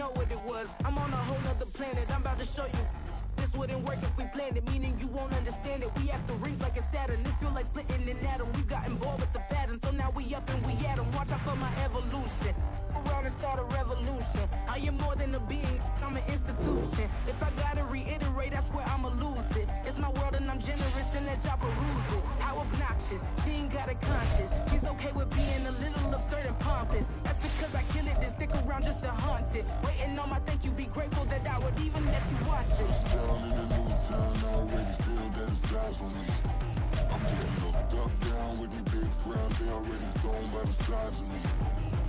know what it was. I'm on a whole nother planet, I'm about to show you. This wouldn't work if we planned it, meaning you won't understand it. We have to rings like a Saturn. This feel like splitting an atom. We got involved with the pattern, so now we up and we at 'em. Watch out for my evolution. Around and start a revolution. I am more than a being, I'm an institution. If I gotta reiterate, that's where I'ma lose it. It's my world and I'm generous and let y'all peruse it. How obnoxious, she ain't got a conscience. He's okay with being a little absurd and pompous. That's because I kill it, then stick around just to haunt it. Waiting on my thank you, be grateful that I would even let you watch it. Down in the new town, I already feel that it's eyes on me. I'm getting looked up, down with these big frowns, they already thrown by the size of me.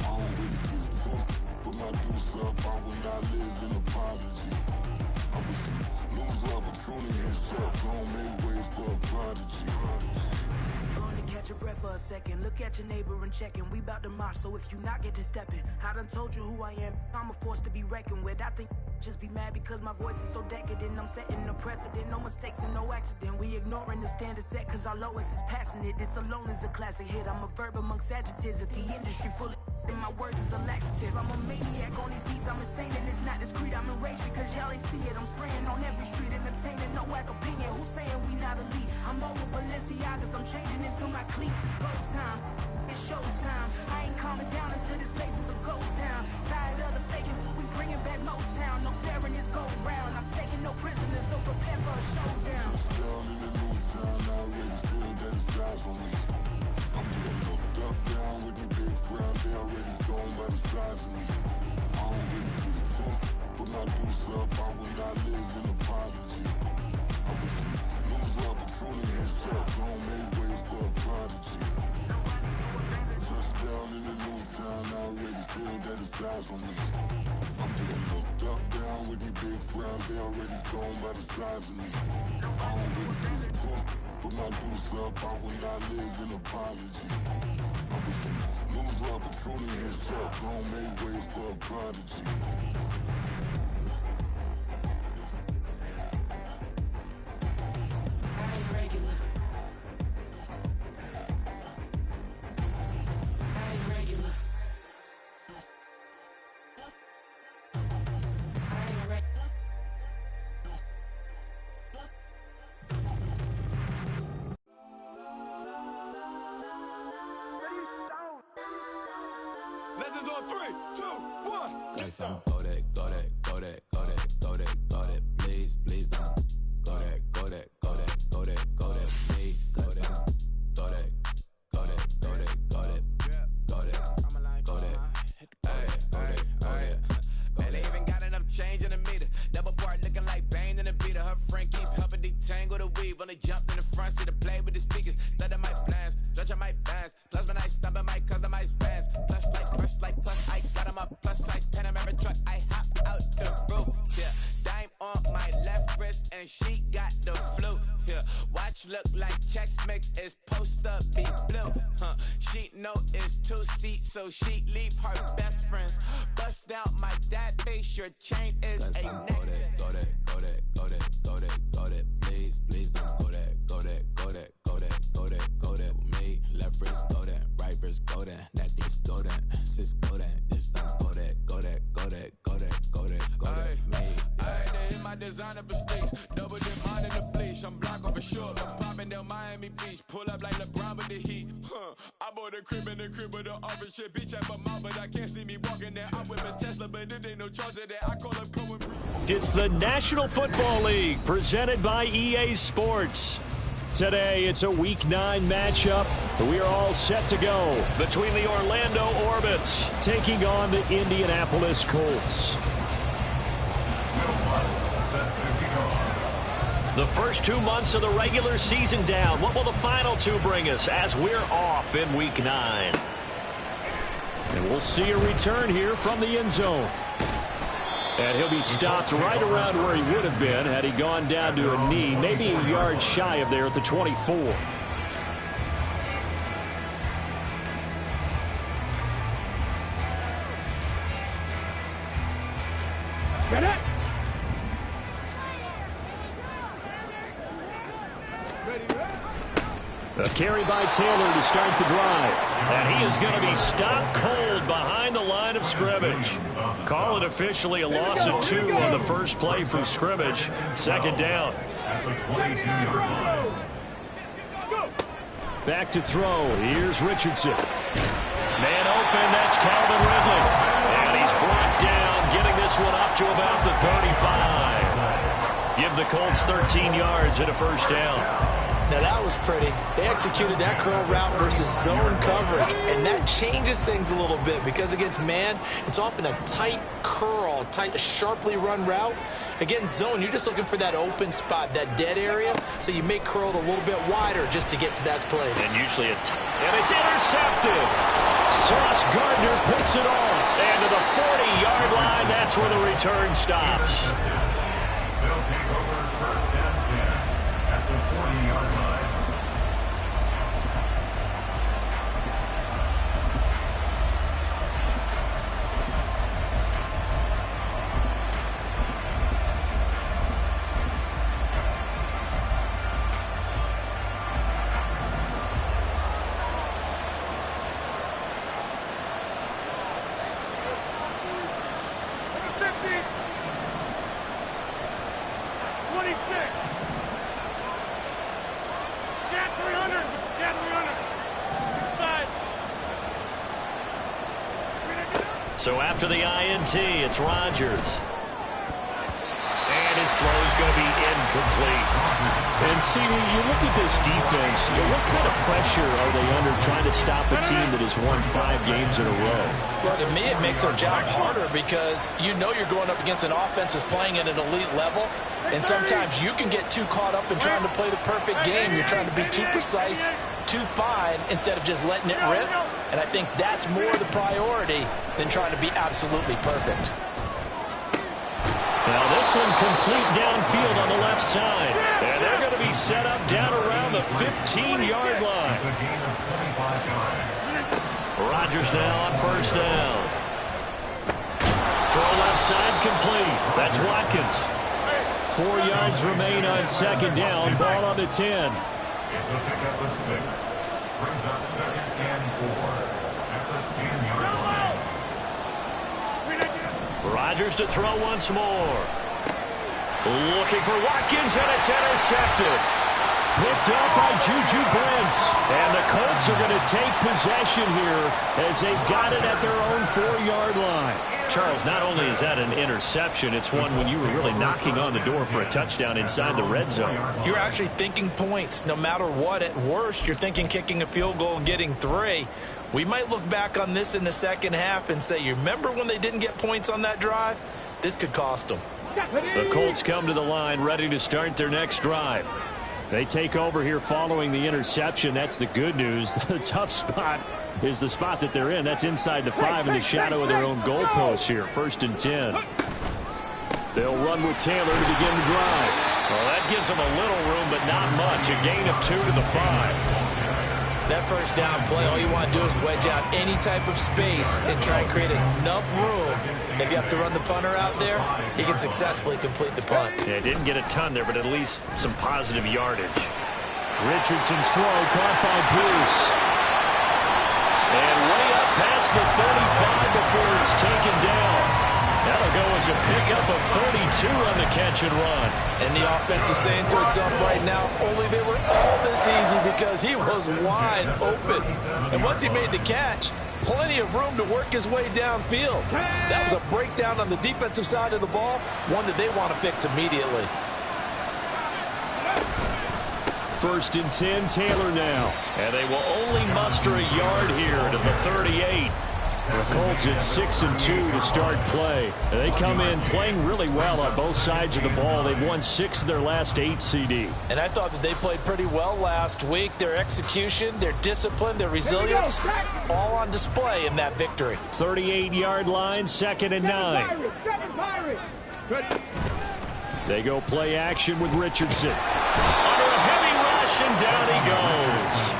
I don't really get took, put my deuce up, I will not live in apology. I wish you lose the opportunity and shut, don't make way for a prodigy. Gonna catch your breath for a second. Look at your neighbor and check in. We bout to march, so if you not get to stepping, I done told you who I am. I'm a force to be reckoned with. I think just be mad because my voice is so decadent. I'm setting a precedent, no mistakes and no accident. We ignoring the standard set cause our lowest is passionate. This alone is a classic hit. I'm a verb amongst adjectives. If the industry full of and my words is a laxative. I'm a maniac on these beats, I'm insane and it's not discreet. I'm enraged because y'all ain't see it. I'm spraying on every street, entertaining, no whack opinion. Who's saying we not elite? I'm over Balenciagas, I'm changing into my cleats. It's go time, it's showtime. I ain't calming down until this place is a ghost town. Tired of the faking, we bringing back Motown. No sparing this go round. I'm taking no prisoners, so prepare for a showdown. Down in the new town, I already feel that it's eyes on me. I'm getting looked up, down with these big frowns, they already thrown by the size of me. I don't really get took, put my deuce up, I will not live in apology. I wish you lose the opportunity and shut, don't make way for a prodigy. Touchdown in the new town, I already feel that it's eyes on me. I'm getting looked up, down with these big frowns, they already thrown by the size of me. I don't really get took, put my deuce up, I will not live in apology. I wish you lose the opportunity and shut, don't make way for a prodigy. I ain't regular. I ain't regular. I ain't regular. Legends on 3, 2, 1. Got some go that, go that, go that, go that, go that, go that. Please, please don't go that, go that, go that, go that, go that. Me, go that, go that, go that, go that, go that, go that, go that. Man, they even got enough change in the meter. Double part looking like Bane in the beater. Her friend keep helping detangle the weave. Only jumped in the front seat to play with the speakers. Let them might blast, stretch my fast. Plus when I stop it, might customize fast. Plus I got them up. Plus size Panamera truck, I hop out the roof. Yeah, dime on my left wrist and she got the flu. Yeah, watch look like Chex Mix is post up be blue. She know it's 2 seats, so she leave her best friends. Bust out my dad face, your chain is a necklace. Go that, go that, go that, go that, go that. Please, please don't go that, go that, go that, go that, go that, go that. Me, left wrist, go that, right wrist, go that, necklace, go that, sis, go that, this don't go that, go that, go that, go that, go that, go that. Me, I had to hit my designer for sticks. Double dip mine in the bleach. I'm blocking for sure. I'm popping down Miami Beach. Pull up like LeBron with the heat. I bought a crib in the crib with the orange shit. Beach at my mouth, but I can't see me walking there. I whip a Tesla, but it ain't no charge of that. I call up going. It's the National Football League presented by EA Sports. Today, it's a Week 9 matchup. We are all set to go between the Orlando Orbits taking on the Indianapolis Colts. The first 2 months of the regular season down. What will the final 2 bring us as we're off in Week 9? And we'll see a return here from the end zone. And he'll be stopped right around where he would have been had he gone down to a knee, maybe a yard shy of there at the 24. Get it! A carry by Taylor to start the drive. And he is going to be stopped cold behind the line of scrimmage. Call it officially a loss of 2 on the first play from scrimmage. Second down. Back to throw. Here's Richardson. Man open. That's Calvin Ridley. And he's brought down, getting this one up to about the 35. Give the Colts 13 yards and a first down. Now that was pretty. They executed that curl route versus zone coverage, and that changes things a little bit because against man, it's often a tight curl, tight, sharply run route. Against zone, you're just looking for that open spot, that dead area, so you may curl it a little bit wider just to get to that place. And usually and it's intercepted. Sauce Gardner picks it off. And to the 40-yard line, that's where the return stops. They'll take over first and 10 at the 40-yard line. So after the INT, it's Rodgers. And his throw's going to be incomplete. And, CD, you look at this defense, what kind of pressure are they under trying to stop a team that has won 5 games in a row? Well, to me, it makes their job harder because you know you're going up against an offense that's playing at an elite level, and sometimes you can get too caught up in trying to play the perfect game. You're trying to be too precise, too fine, instead of just letting it rip. And I think that's more the priority than trying to be absolutely perfect. Now this one complete downfield on the left side. And they're going to be set up down around the 15-yard line. Rodgers now on first down. Throw left side complete. That's Watkins. 4 yards remain on second down. Ball on the 10. It's a pickup of 6. Brings up second and 4 at the 10-yard line. Rodgers to throw once more. Looking for Watkins, and it's intercepted. Picked up by Juju Brents. And the Colts are going to take possession here as they've got it at their own 4-yard line. Charles, not only is that an interception, it's one when you were really knocking on the door for a touchdown inside the red zone. You're actually thinking points no matter what. At worst, you're thinking kicking a field goal and getting 3. We might look back on this in the second half and say, you remember when they didn't get points on that drive? This could cost them. The Colts come to the line ready to start their next drive. They take over here following the interception. That's the good news. The tough spot is the spot that they're in. That's inside the 5 in the shadow of their own goalpost here. 1st and 10. They'll run with Taylor to begin the drive. Well, that gives them a little room, but not much. A gain of 2 to the 5. That first down play, all you want to do is wedge out any type of space and try and create enough room. If you have to run the punter out there, he can successfully complete the punt. Yeah, didn't get a ton there, but at least some positive yardage. Richardson's throw caught by Bruce. And way up past the 35 before it's taken down. That'll go as a pickup of 32 on the catch and run. And the offense is saying to itself right now, only they were all this easy because he was wide open. And once he made the catch, plenty of room to work his way downfield. That was a breakdown on the defensive side of the ball, one that they want to fix immediately. 1st and 10, Taylor now. And they will only muster a yard here to the 38. The Colts at 6 and 2 to start play. They come in playing really well on both sides of the ball. They've won 6 of their last 8, CD. And I thought that they played pretty well last week. Their execution, their discipline, their resilience, all on display in that victory. 38-yard line, 2nd and 9. They go play action with Richardson. Under a heavy rush, and down he goes.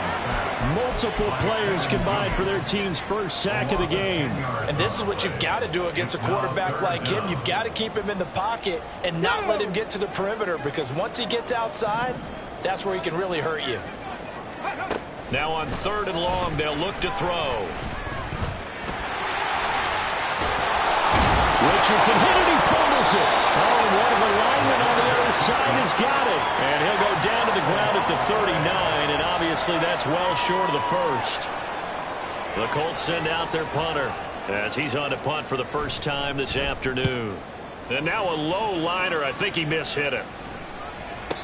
Multiple players combined for their team's first sack of the game. And this is what you've got to do against a quarterback like him. You've got to keep him in the pocket and not let him get to the perimeter, because once he gets outside, that's where he can really hurt you. Now on 3rd and long, they'll look to throw. Richardson hit it, he fumbles it. Oh, and one of the linemen on the other side has got it. And he'll go down to the ground at the 39, and obviously that's well short of the first. The Colts send out their punter as he's on to punt for the first time this afternoon. And now a low liner. I think he mishit it.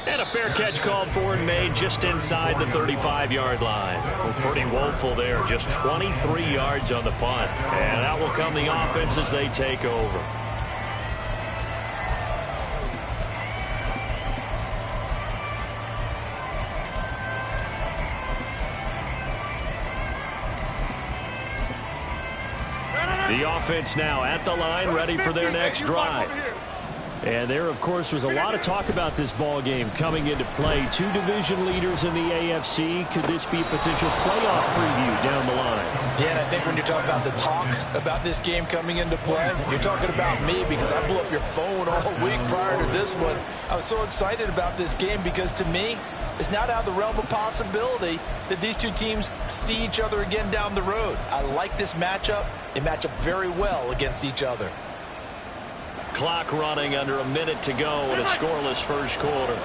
And a fair catch called for and made just inside the 35-yard line. Well, pretty woeful there. Just 23 yards on the punt. And out will come the offense as they take over. The offense now at the line, ready for their next drive. And there, of course, was a lot of talk about this ball game coming into play. 2 division leaders in the AFC. Could this be a potential playoff preview down the line? Yeah, and I think when you're talking about the talk about this game coming into play, you're talking about me because I blew up your phone all week prior to this one. I was so excited about this game because, to me, it's not out of the realm of possibility that these two teams see each other again down the road. I like this matchup. They match up very well against each other. Clock running under a minute to go in a scoreless first quarter.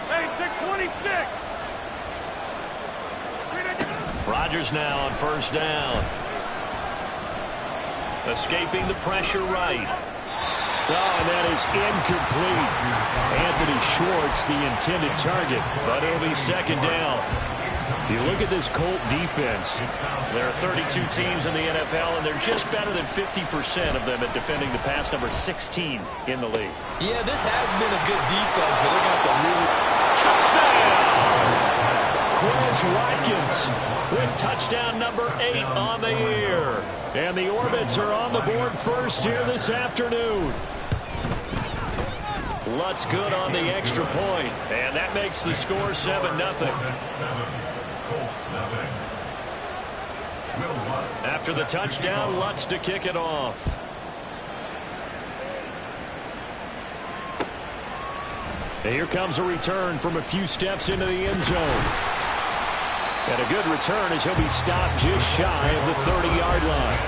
Hey, 6:26. Rodgers now on 1st down. Escaping the pressure right. Oh, and that is incomplete. Anthony Schwartz, the intended target, but it'll be 2nd down. You look at this Colt defense. There are 32 teams in the NFL, and they're just better than 50% of them at defending the pass, number 16 in the league. Yeah, this has been a good defense, but they're going to have to really... Touchdown! Quez Watkins with touchdown number 8 on the year. And the Orbits are on the board first here this afternoon. Lutz good on the extra point, and that makes the score 7-0. After the touchdown, Lutz to kick it off. And here comes a return from a few steps into the end zone. And a good return as he'll be stopped just shy of the 30-yard line.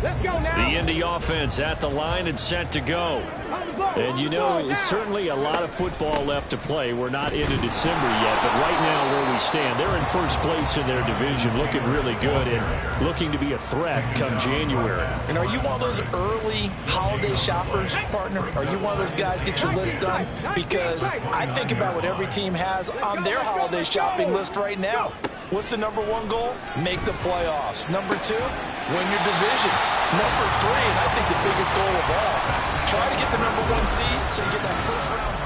The Indy offense at the line and set to go. And you know, it's certainly a lot of football left to play. We're not into December yet, but right now where we stand, they're in first place in their division, looking really good and looking to be a threat come January. And are you one of those early holiday shoppers, partner? Are you one of those guys get your list done? Because I think about what every team has on their holiday shopping list right now. What's the number 1 goal? Make the playoffs. Number 2, win your division. Number 3, and I think the biggest goal of all, try to get the number 1 seed so you get that first round.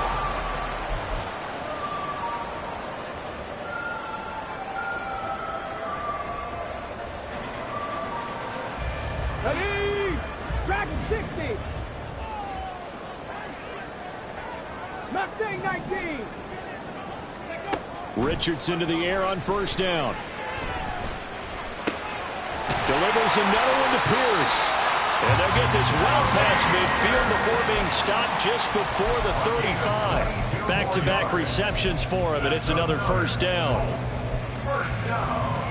Ready? Track 60. Mustang 19. Richardson to the air on 1st down. Delivers another one to Pierce. And they'll get this well past midfield before being stopped just before the 35. Back-to-back receptions for him, and it's another 1st down. First down.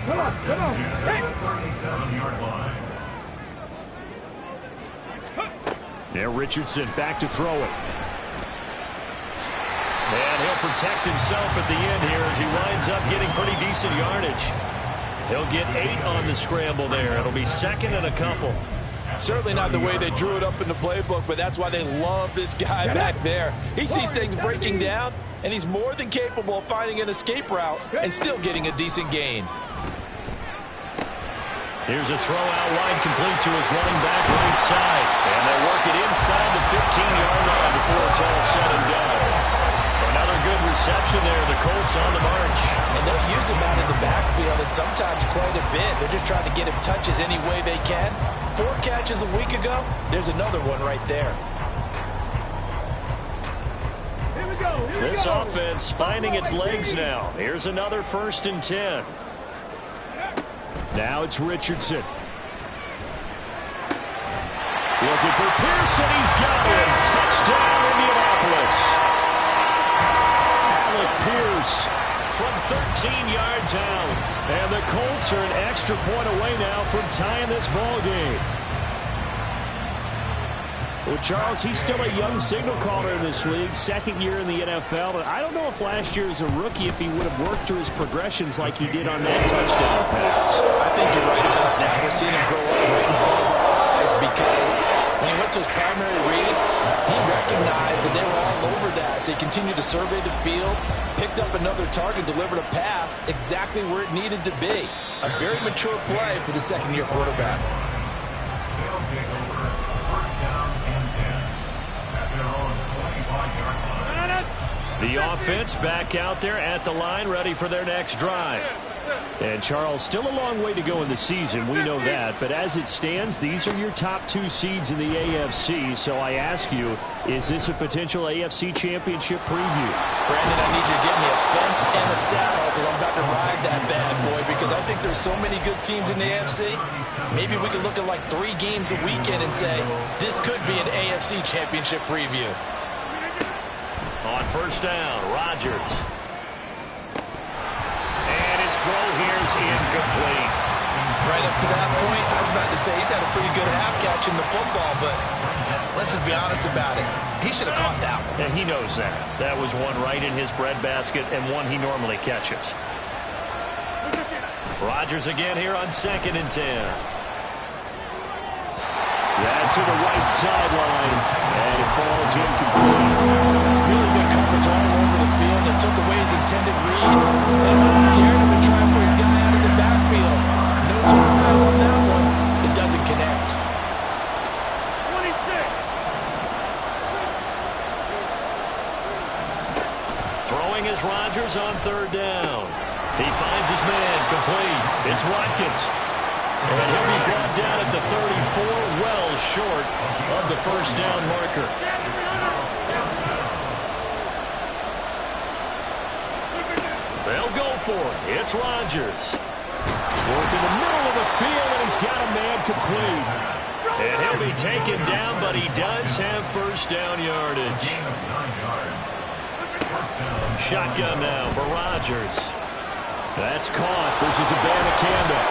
Come on. Hey. 37-yard line. Now Richardson back to throw it. And he'll protect himself at the end here as he winds up getting pretty decent yardage. He'll get 8 on the scramble there. It'll be 2nd and a couple. Certainly not the way they drew it up in the playbook, but that's why they love this guy back there. He sees things breaking down, and he's more than capable of finding an escape route and still getting a decent gain. Here's a throw out wide, complete to his running back right side. And they'll work it inside the 15-yard line before it's all said and done. Another good reception there. The Colts on the march. And they'll use him out in the backfield, and sometimes quite a bit. They're just trying to get him touches any way they can. 4 catches a week ago. There's another one right there. Here we go. This offense finding its legs now. Here's another 1st and 10. Now it's Richardson. Looking for Pearson. He's got him. Touchdown, Indianapolis. Alec Pierce from 13 yards out. And the Colts are an extra point away now from tying this ball game. Well, Charles, he's still a young signal caller in this league, second year in the NFL. But I don't know if last year as a rookie, if he would have worked through his progressions like he did on that touchdown pass. I think you're right about that. We're seeing him grow up right in front of our eyes because when he went to his primary read, he recognized that they were all over that. So he continued to survey the field, picked up another target, delivered a pass exactly where it needed to be. A very mature play for the second-year quarterback. They'll take over. First down and 10 at their own 25-yard line. The offense back out there at the line, ready for their next drive. And, Charles, still a long way to go in the season. We know that. But as it stands, these are your top two seeds in the AFC. So I ask you, is this a potential AFC championship preview? Brandon, I need you to get me a fence and a saddle because I'm about to ride that bad boy because I think there's so many good teams in the AFC. Maybe we could look at like 3 games a weekend and say, this could be an AFC championship preview. On first down, Rodgers. And his throw here is incomplete. Right up to that point, I was about to say he's had a pretty good half catching the football, but let's just be honest about it. He should have caught that one. And he knows that. That was one right in his breadbasket and one he normally catches. Rodgers again here on 2nd and 10. That's to the right sideline, and it falls incomplete. Really good coverage all over the field. It took away his intended read, and was daring him to try and put his guy out of the backfield. No surprise on that one. It doesn't connect. 26. Throwing is Rodgers on 3rd down. He finds his man, complete. It's Watkins. And he'll be brought down at the 34, well short of the first down marker. They'll go for it. It's Rodgers. Working the middle of the field, and he's got a man complete. And he'll be taken down, but he does have first down yardage. Shotgun now for Rodgers. That's caught. This is Abanikanda.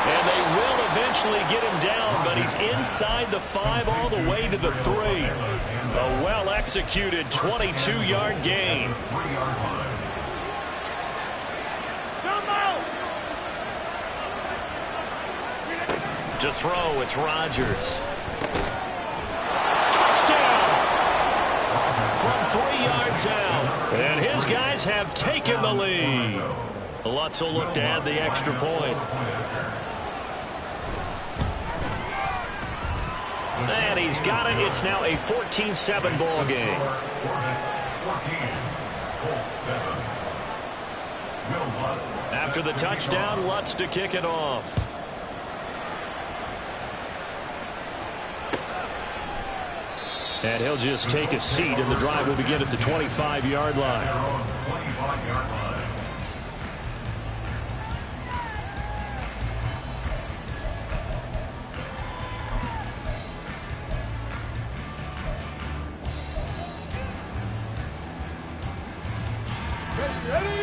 And they will eventually get him down, but he's inside the 5 all the way to the 3. A well-executed 22-yard gain. To throw, it's Rodgers. Touchdown! From 3 yards out. And his guys have taken the lead. Lutz will look to add the extra point. And he's got it. It's now a 14-7 ball game. After the touchdown, Lutz to kick it off. And he'll just take a seat, and the drive will begin at the 25-yard line.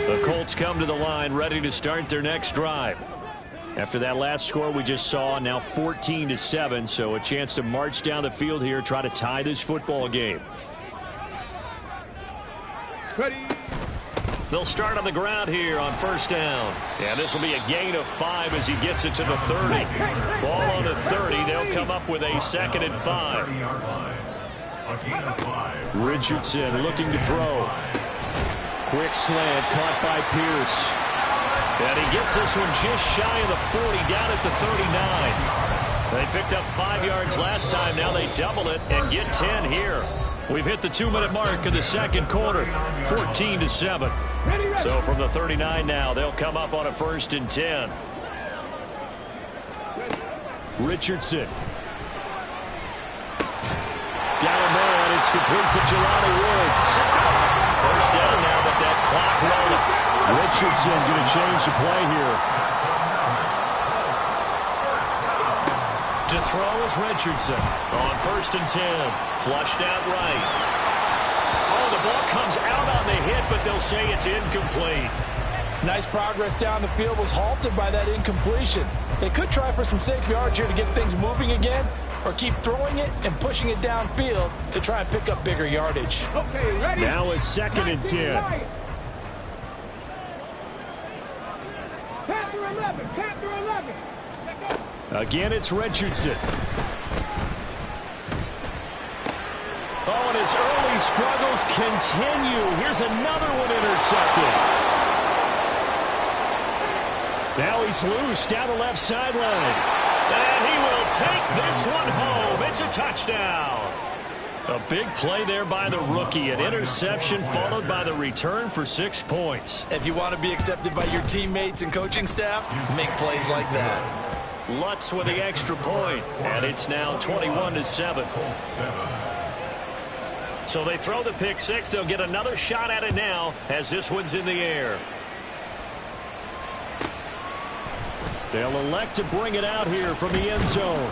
The Colts come to the line, ready to start their next drive. After that last score we just saw, now 14-7, so a chance to march down the field here, try to tie this football game. Ready. They'll start on the ground here on first down. And this will be a gain of 5 as he gets it to the 30. Ball on the 30. They'll come up with a 2nd and 5. Richardson looking to throw. Quick slant caught by Pierce. And he gets this one just shy of the 40, down at the 39. They picked up 5 yards last time. Now they double it and get 10 here. We've hit the 2-minute mark of the second quarter, 14-7. So from the 39 now, they'll come up on a 1st and 10. Richardson. Down man, it's complete to Jelani Woods. First down now, but that clock rolling. Richardson going to change the play here. To throw is Richardson. On 1st and 10. Flushed out right. Oh, the ball comes out on the hit, but they'll say it's incomplete. Nice progress down the field was halted by that incompletion. They could try for some safe yards here to get things moving again, or keep throwing it and pushing it downfield to try and pick up bigger yardage. Okay, ready? Now is 2nd and 10. Panther 11, Panther 11. Again, it's Richardson. Oh, and his early struggles continue. Here's another one intercepted. Now he's loose down the left sideline. And he will take this one home. It's a touchdown. A big play there by the rookie. An interception followed by the return for 6 points. If you want to be accepted by your teammates and coaching staff, make plays like that. Lutz with the extra point, and it's now 21-7. So they throw the pick six. They'll get another shot at it now as this one's in the air. They'll elect to bring it out here from the end zone.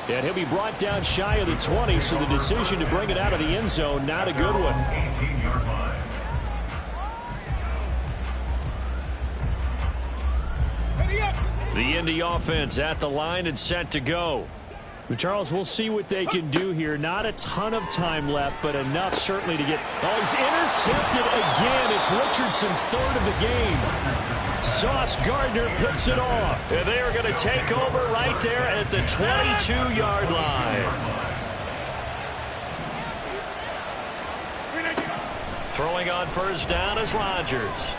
And he'll be brought down shy of the 20, so the decision to bring it out of the end zone, not a good one. 18-yard line. The Indy offense at the line and set to go. But Charles, we'll see what they can do here. Not a ton of time left, but enough certainly to get... Oh, he's intercepted again. It's Richardson's 3rd of the game. Sauce Gardner picks it off. And they are going to take over right there at the 22-yard line. Throwing on 1st down is Rodgers.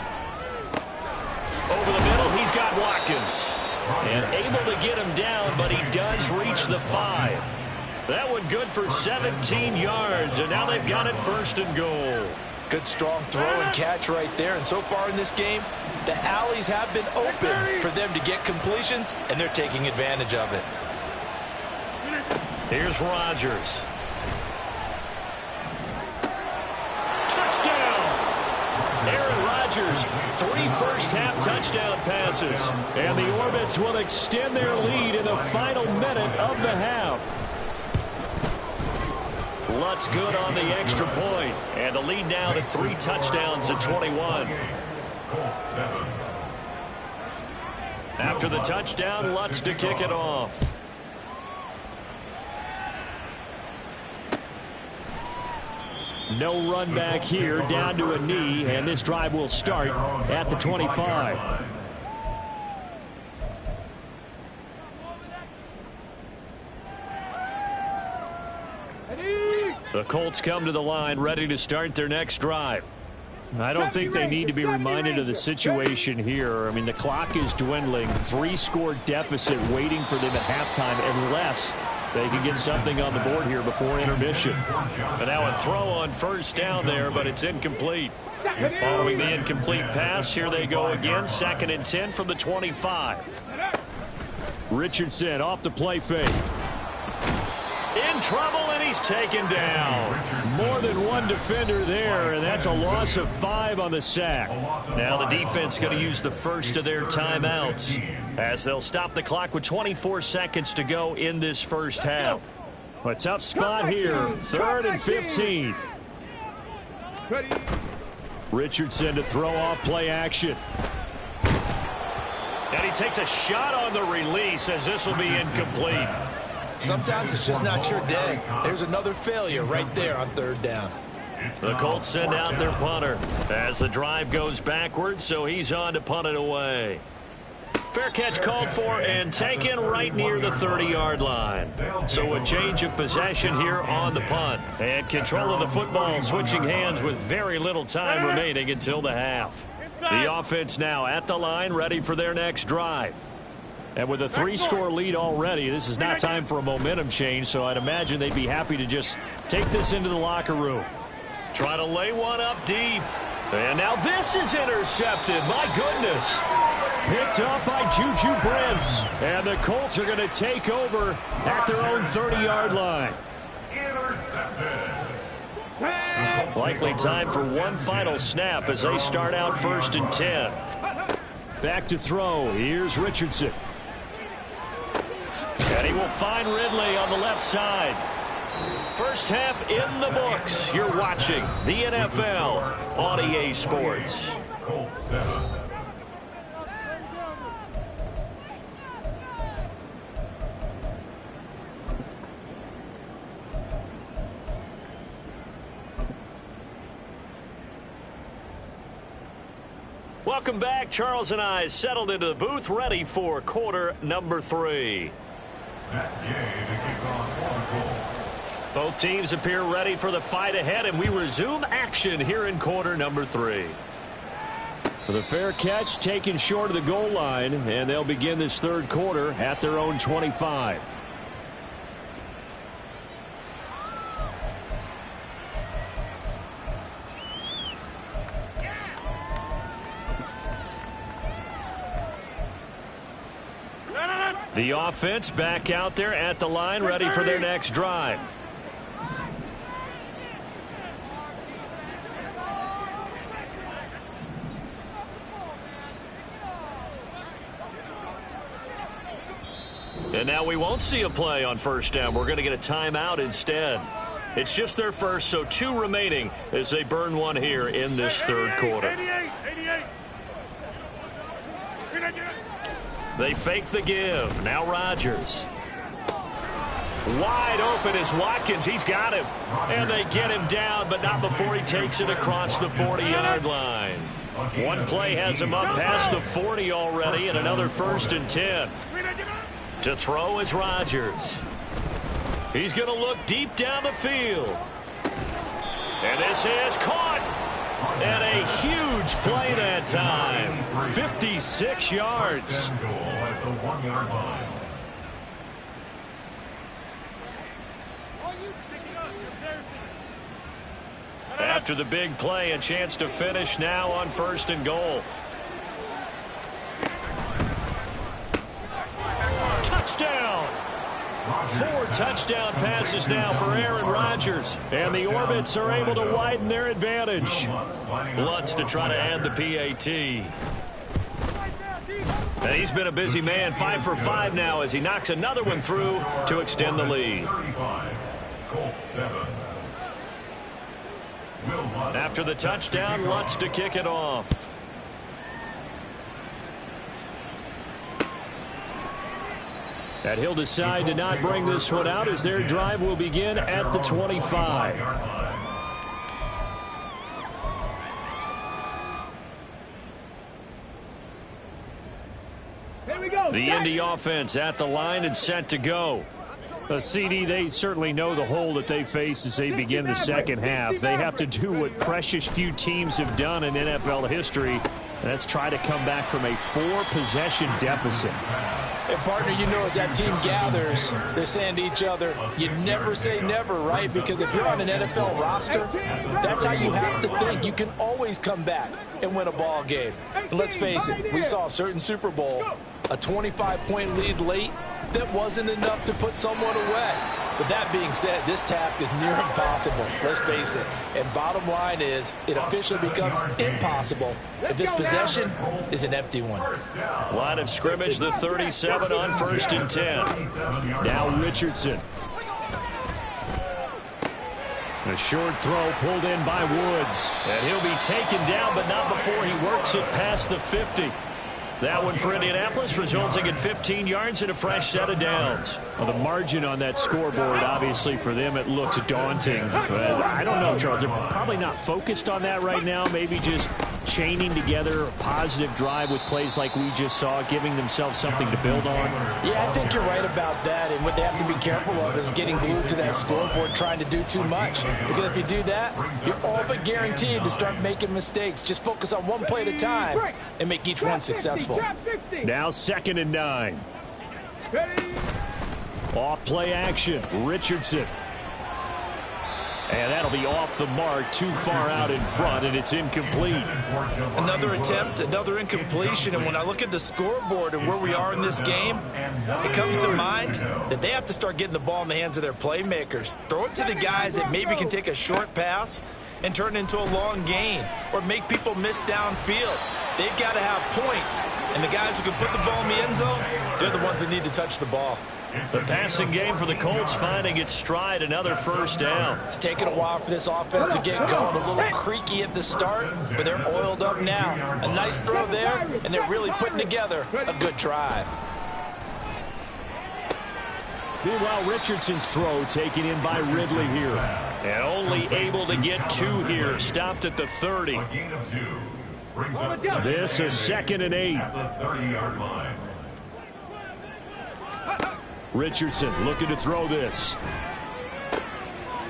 Over the middle, he's got Watkins. And able to get him down, but he does reach the 5. That one good for 17 yards, and now they've got it 1st and goal. Good strong throw and catch right there. And so far in this game, the alleys have been open for them to get completions, and they're taking advantage of it. Here's Rodgers. Touchdown! Aaron Rodgers, 3 first-half touchdown passes. And the Orbits will extend their lead in the final minute of the half. Lutz good on the extra point. And the lead now to 3 touchdowns at 21. After the touchdown, Lutz to kick it off. No run back here, down to a knee, and this drive will start at the 25. The Colts come to the line ready to start their next drive. I don't think they need to be reminded of the situation here. I mean, the clock is dwindling. 3-score deficit waiting for them at halftime unless they can get something on the board here before intermission. And now a throw on 1st down there, but it's incomplete. Following the incomplete pass, here they go again. 2nd and 10 from the 25. Richardson off the play fake. In trouble, and he's taken down. More than one defender there, and that's a loss of 5 on the sack. Now the defense going to use the first of their timeouts as they'll stop the clock with 24 seconds to go in this first half. A tough spot here. 3rd and 15. Richardson to throw off play action. And he takes a shot on the release as this will be incomplete. Sometimes it's just not your day. There's another failure right there on 3rd down. The Colts send out their punter as the drive goes backwards, so he's on to punt it away. Fair catch called for and taken right near the 30-yard line. So a change of possession here on the punt. And control of the football switching hands with very little time remaining until the half. The offense now at the line ready for their next drive. And with a 3-score lead already, this is not time for a momentum change, so I'd imagine they'd be happy to just take this into the locker room. Try to lay one up deep. And now this is intercepted. My goodness. Picked up by Juju Brents. And the Colts are going to take over at their own 30-yard line. Likely time for one final snap as they start out 1st and 10. Back to throw. Here's Richardson. And he will find Ridley on the left side. First half in the books. You're watching the NFL on EA Sports. Colts 7. Welcome back. Charles and I settled into the booth, ready for quarter number 3. Matt Gay to kick off for the Colts. Both teams appear ready for the fight ahead, and we resume action here in quarter number 3. With a fair catch taken short of the goal line, and they'll begin this third quarter at their own 25. The offense back out there at the line, ready for their next drive. And now we won't see a play on first down. We're going to get a timeout instead. It's just their first, so 2 remaining as they burn one here in this third quarter. 88. They fake the give. Now Rodgers. Wide open is Watkins. He's got him. And they get him down, but not before he takes it across the 40-yard line. One play has him up past the 40 already, and another 1st and 10. To throw is Rodgers. He's going to look deep down the field. And this is caught. And a huge play that time. 56 yards. At the 1-yard line. After the big play, a chance to finish now on 1st and goal. Touchdown! 4 touchdown passes now for Aaron Rodgers. And the Orbits are able to widen their advantage. Lutz to try to add the PAT. And he's been a busy man, 5 for 5 now as he knocks another one through to extend the lead. After the touchdown, Lutz to kick it off. And he'll decide to not bring this one out as their drive will begin at the 25. Here we go. The Indy offense at the line and set to go. CD, they certainly know the hole that they face as they begin the second half. They have to do what precious few teams have done in NFL history, and that's try to come back from a 4-possession deficit. And, partner, you know, as that team gathers, they're saying to each other, you never say never, right? Because if you're on an NFL roster, that's how you have to think. You can always come back and win a ball game. And let's face it, we saw a certain Super Bowl, a 25-point lead late, that wasn't enough to put someone away. But that being said, this task is near impossible. Let's face it. And bottom line is, it officially becomes impossible if this possession is an empty one. Line of scrimmage, the 37 on 1st and 10. Now Richardson. A short throw pulled in by Woods. And he'll be taken down, but not before he works it past the 50. That one for Indianapolis, resulting in 15 yards and a fresh set of downs. Well, the margin on that scoreboard, obviously, for them, it looks daunting. But I don't know, Charles. They're probably not focused on that right now. Maybe just chaining together a positive drive with plays like we just saw, giving themselves something to build on. Yeah, I think you're right about that. And what they have to be careful of is getting glued to that scoreboard, trying to do too much. Because if you do that, you're all but guaranteed to start making mistakes. Just focus on one play at a time and make each one successful. Now 2nd and 9. Off play action. Richardson. And that'll be off the mark, too far out in front, and it's incomplete. Another attempt, another incompletion, and when I look at the scoreboard and where we are in this game, it comes to mind that they have to start getting the ball in the hands of their playmakers. Throw it to the guys that maybe can take a short pass and turn it into a long gain or make people miss downfield. They've got to have points, and the guys who can put the ball in the end zone, they're the ones that need to touch the ball. The passing game for the Colts finding its stride, another first down. It's taken a while for this offense to get going. A little creaky at the start, but they're oiled up now. A nice throw there, and they're really putting together a good drive. Meanwhile, Richardson's throw taken in by Ridley here. And only able to get 2 here. Stopped at the 30. This is 2nd and 8. At the 30-yard line. Richardson looking to throw this.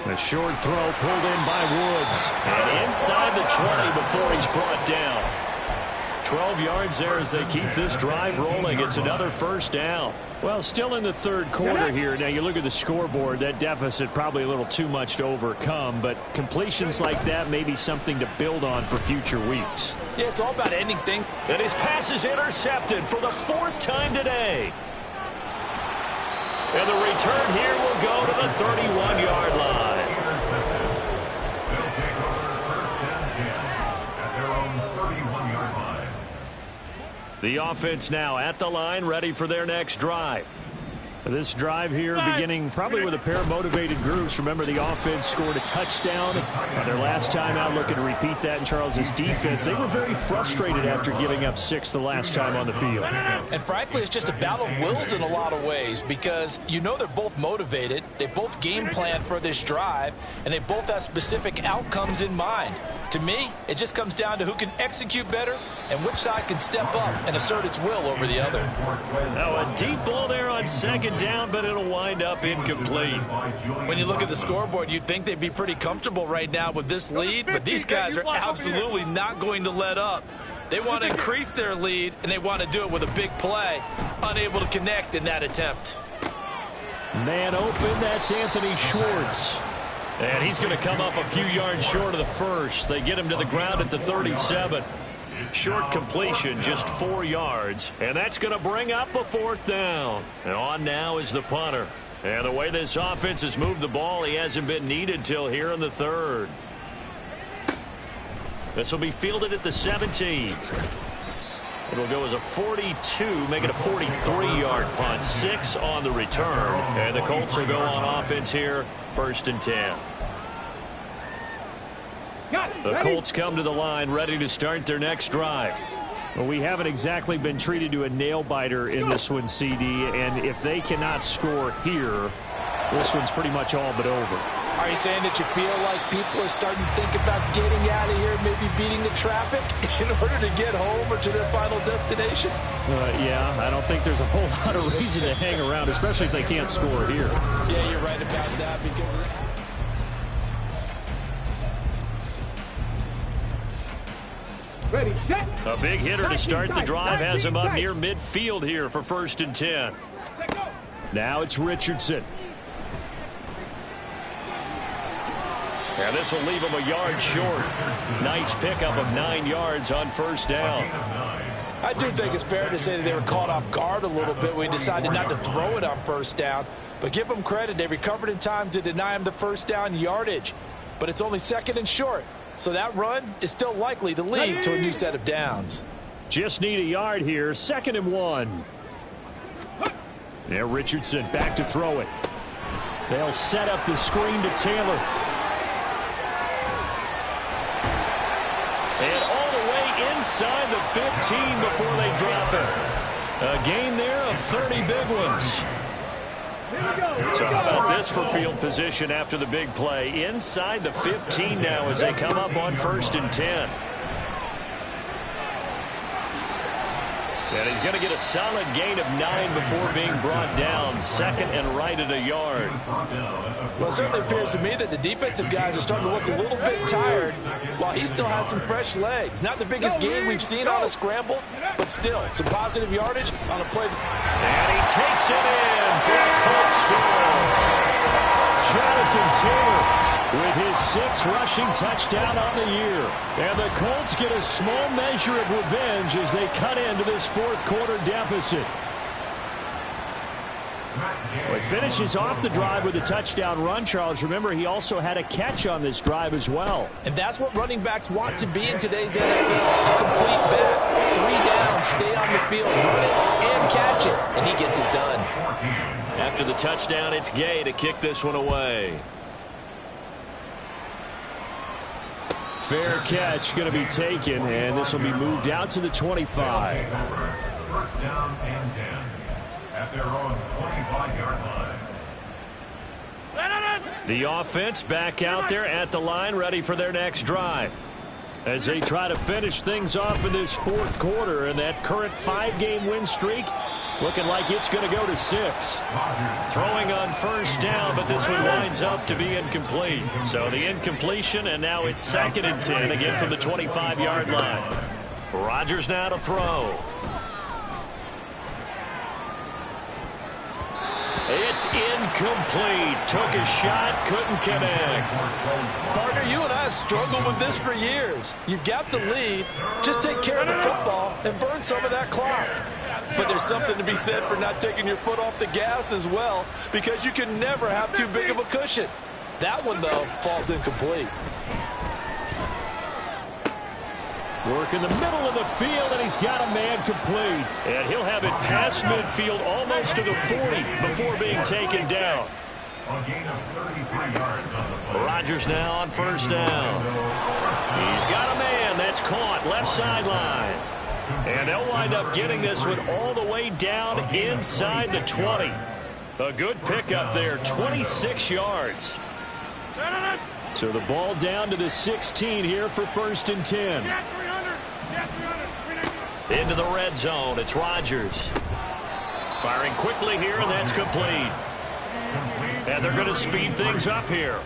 A short throw pulled in by Woods. And inside the 20 before he's brought down. 12 yards there as they keep this drive rolling. It's another first down. Well, still in the third quarter here. Now, you look at the scoreboard, that deficit probably a little too much to overcome, but completions like that may be something to build on for future weeks. Yeah, it's all about ending things. And his pass is intercepted for the 4th time today. And the return here will go to the 31-yard line. They'll take over 1st and 10 at their own 31-yard line. The offense now at the line, ready for their next drive. This drive here beginning probably with a pair of motivated groups. Remember, the offense scored a touchdown their last time out, looking to repeat that in Charles's defense. They were very frustrated after giving up 6 the last time on the field. And frankly, it's just a battle of wills in a lot of ways because you know they're both motivated. They both game plan for this drive, and they both have specific outcomes in mind. To me, it just comes down to who can execute better and which side can step up and assert its will over the other. Now a deep ball there on 2nd down, but it'll wind up incomplete. When you look at the scoreboard, you'd think they'd be pretty comfortable right now with this lead, but these guys are absolutely not going to let up. They want to increase their lead, and they want to do it with a big play. Unable to connect in that attempt. Man open, that's Anthony Schwartz. And he's going to come up a few yards short of the first. They get him to the ground at the 37. Short completion, just 4 yards. And that's going to bring up a 4th down. And on now is the punter. And the way this offense has moved the ball, he hasn't been needed till here in the 3rd. This will be fielded at the 17. It'll go as a 42, make it a 43-yard punt. 6 on the return. And the Colts will go on offense here, 1st and 10. The Colts come to the line, ready to start their next drive. Well, we haven't exactly been treated to a nail-biter in this one, CD, and if they cannot score here, this one's pretty much all but over. Are you saying that you feel like people are starting to think about getting out of here, maybe beating the traffic in order to get home or to their final destination? Yeah, I don't think there's a whole lot of reason to hang around, especially if they can't score here. Yeah, you're right about that because of that. Ready, set. A big hitter to start the drive has him up near midfield here for 1st and 10. Now it's Richardson. And this will leave him a yard short. Nice pickup of 9 yards on 1st down. I do think it's fair to say that they were caught off guard a little bit when we decided not to throw it on 1st down. But give them credit. They recovered in time to deny him the 1st down yardage. But it's only 2nd and short. So that run is still likely to lead to a new set of downs. Just need a yard here. 2nd and 1. There, Richardson back to throw it. They'll set up the screen to Taylor. And all the way inside the 15 before they drop it. A gain there of 30 big ones. So how about this for field position after the big play? Inside the 15 now as they come up on 1st and 10. And he's going to get a solid gain of 9 before being brought down. 2nd and right at a yard. Well, it certainly appears to me that the defensive guys are starting to look a little bit tired while he still has some fresh legs. Not the biggest gain we've seen on a scramble, but still some positive yardage on a play. And he takes it in for a Colts score. Jonathan Taylor with his 6th rushing touchdown on the year. And the Colts get a small measure of revenge as they cut into this 4th quarter deficit. Well, he finishes off the drive with a touchdown run, Charles. Remember, he also had a catch on this drive as well. And that's what running backs want to be in today's NFL. A complete back. 3 down, stay on the field, run it, and catch it. And he gets it done. After the touchdown, it's Gay to kick this one away. Fair catch going to be taken, and this will be moved out to the 25. First down and 10 at their own 25-yard line. The offense back out there at the line, ready for their next drive. As they try to finish things off in this fourth quarter, and that current 5-game win streak looking like it's going to go to 6. Throwing on first down, but this one winds up to be incomplete. So the incompletion, and now it's 2nd and 10, again from the 25-yard line. Rodgers now to throw. It's incomplete. Took a shot, couldn't connect. Partner, you and I have struggled with this for years. You've got the lead. Just take care of the football and burn some of that clock. But there's something to be said for not taking your foot off the gas as well, because you can never have too big of a cushion. That one, though, falls incomplete. Work in the middle of the field, and he's got a man complete. And he'll have it past midfield almost to the 40 before being taken down. A gain of 33 yards on the play. Rodgers now on first down. He's got a man that's caught left sideline. And they'll wind up getting this one all the way down inside the 20. A good pickup there, 26 yards. So the ball down to the 16 here for 1st and 10. Into the red zone, it's Rodgers. Firing quickly here, and that's complete. And they're going to speed things up here.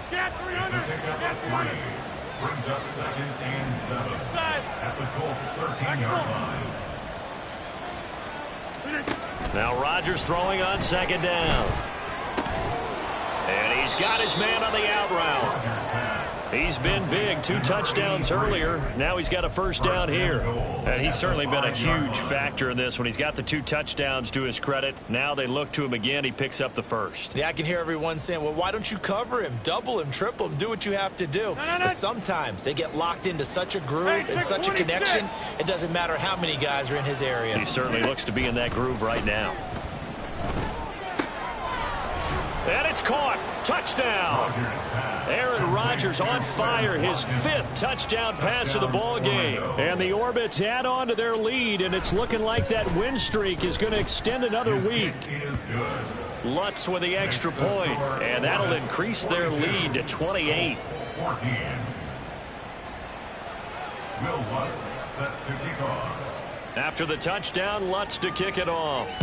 Brings up 2nd and 7 at the Colts 13-yard line. Now Rodgers throwing on 2nd down. And he's got his man on the out route. He's been big. 2 touchdowns earlier. Now he's got a first down here. And he's certainly been a huge factor in this when he's got the 2 touchdowns to his credit. Now they look to him again. He picks up the first. Yeah, I can hear everyone saying, well, why don't you cover him? Double him, triple him, do what you have to do. But sometimes they get locked into such a groove and such a connection, it doesn't matter how many guys are in his area. He certainly looks to be in that groove right now. And it's caught. Touchdown. Aaron Rodgers on fire. His 5th touchdown pass of the ball game. And the Orbits add on to their lead, and it's looking like that win streak is going to extend another week. Lutz with the extra point, and that'll increase their lead to 28. 14. Will Lutz set to kick off. After the touchdown, Lutz to kick it off.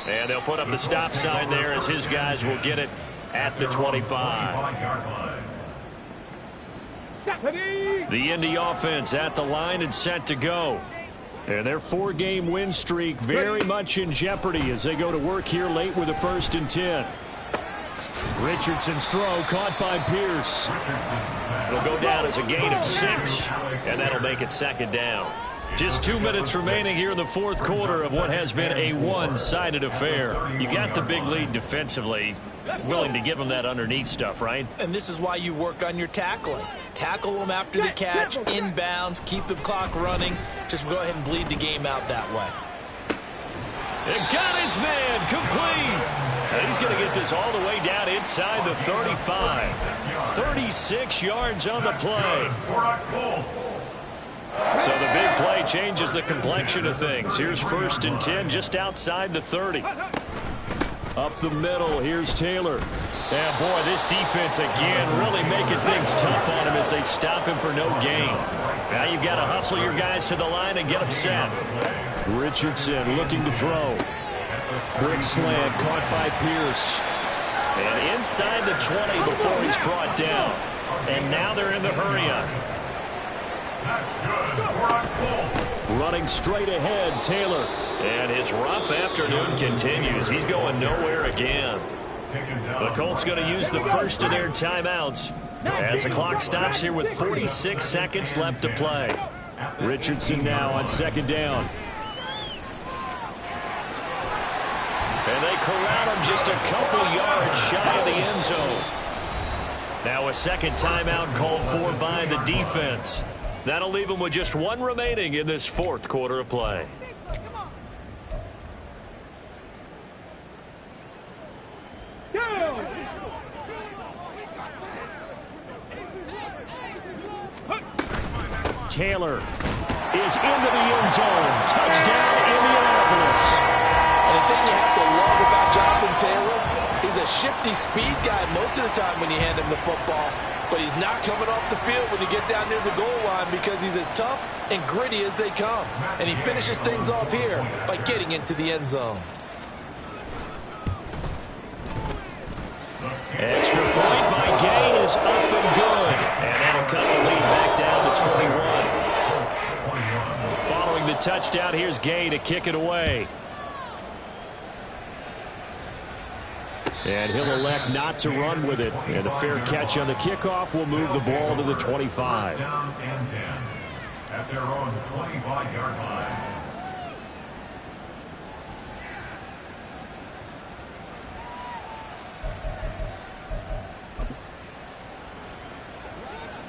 And they'll put up the stop sign there as his guys will get it at the 25. The Indy offense at the line and set to go. And their 4-game win streak very much in jeopardy as they go to work here late with a 1st and 10. Richardson's throw caught by Pierce. It'll go down as a gain of 6, and that'll make it 2nd down. Just 2 minutes remaining here in the fourth quarter of what has been a one-sided affair. You got the big lead defensively. Willing to give them that underneath stuff, right? And this is why you work on your tackling. Tackle them after the catch, inbounds, keep the clock running. Just go ahead and bleed the game out that way. And got his man complete. And he's going to get this all the way down inside the 35. 36 yards on the play. So the big play changes the complexion of things. Here's 1st and 10 just outside the 30. Up the middle, here's Taylor. And boy, this defense again really making things tough on him as they stop him for no gain. Now you've got to hustle your guys to the line and get them set. Richardson looking to throw. Quick slant caught by Pierce. And inside the 20 before he's brought down. And now they're in the hurry-up. Running straight ahead, Taylor. And his rough afternoon continues. He's going nowhere again. The Colts going to use the first of their timeouts as the clock stops here with 46 seconds left to play. Richardson now on second down. And they corral him just a couple yards shy of the end zone. Now a second timeout called for by the defense. That'll leave him with just one remaining in this fourth quarter of play. Taylor is into the end zone. Touchdown, Indianapolis. And the thing you have to love about Jonathan Taylor, he's a shifty speed guy most of the time when you hand him the football. But he's not coming off the field when you get down near the goal line because he's as tough and gritty as they come. And he finishes things off here by getting into the end zone. Extra point by Gay is up and good. And that'll cut the lead back down to 21. Following the touchdown, here's Gay to kick it away. And he'll elect not to run with it. And a fair catch on the kickoff will move the ball to the 25. Down and 10 at their own 25-yard line.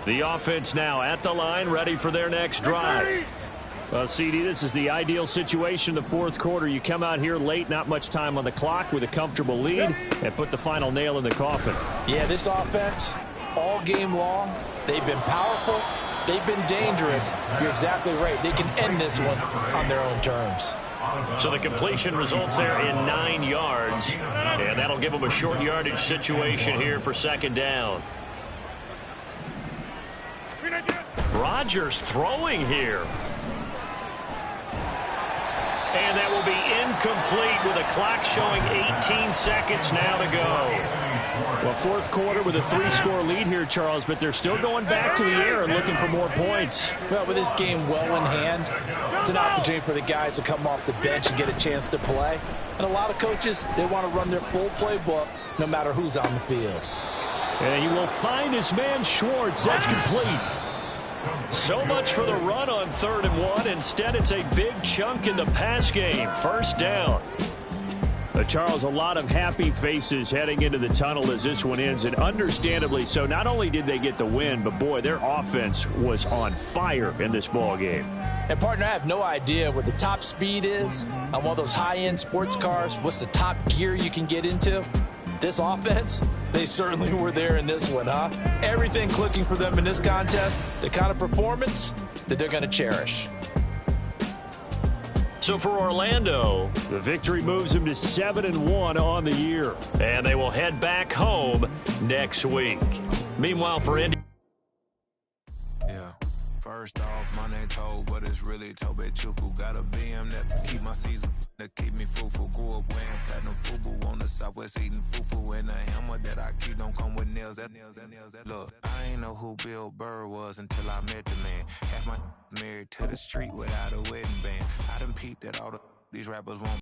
The offense now at the line, ready for their next drive. Well, CD, this is the ideal situation in the fourth quarter. You come out here late, not much time on the clock with a comfortable lead, and put the final nail in the coffin. Yeah, this offense, all game long, they've been powerful, they've been dangerous. You're exactly right. They can end this one on their own terms. So the completion results there in 9 yards, and that'll give them a short yardage situation here for second down. Rodgers throwing here. And that will be incomplete with a clock showing 18 seconds now to go. Well, fourth quarter with a 3-score lead here, Charles, but they're still going back to the air and looking for more points. Well, with this game well in hand, it's an opportunity for the guys to come off the bench and get a chance to play. And a lot of coaches, they want to run their full playbook no matter who's on the field. And he will find his man Schwartz. That's complete. So much for the run on 3rd and 1. Instead, it's a big chunk in the pass game. First down. Charles, a lot of happy faces heading into the tunnel as this one ends, and understandably so. Not only did they get the win, but boy, their offense was on fire in this ball game. And partner, I have no idea what the top speed is on one of those high-end sports cars. What's the top gear you can get into? This offense, they certainly were there in this one, huh? Everything clicking for them in this contest, the kind of performance that they're going to cherish. So for Orlando, the victory moves them to 7-1 on the year. And they will head back home next week. Meanwhile, for Indy. Yeah. First off, my name Toad, but it's really Tobe Chuku. Got a BM that keep my season, that keep me fruitful. Grew up wearing platinum FUBU on the Southwest eating fufu. And the hammer that I keep don't come with nails. Look, I ain't know who Bill Burr was until I met the man. Half my married to the street without a wedding band. I done peeped at all these rappers won't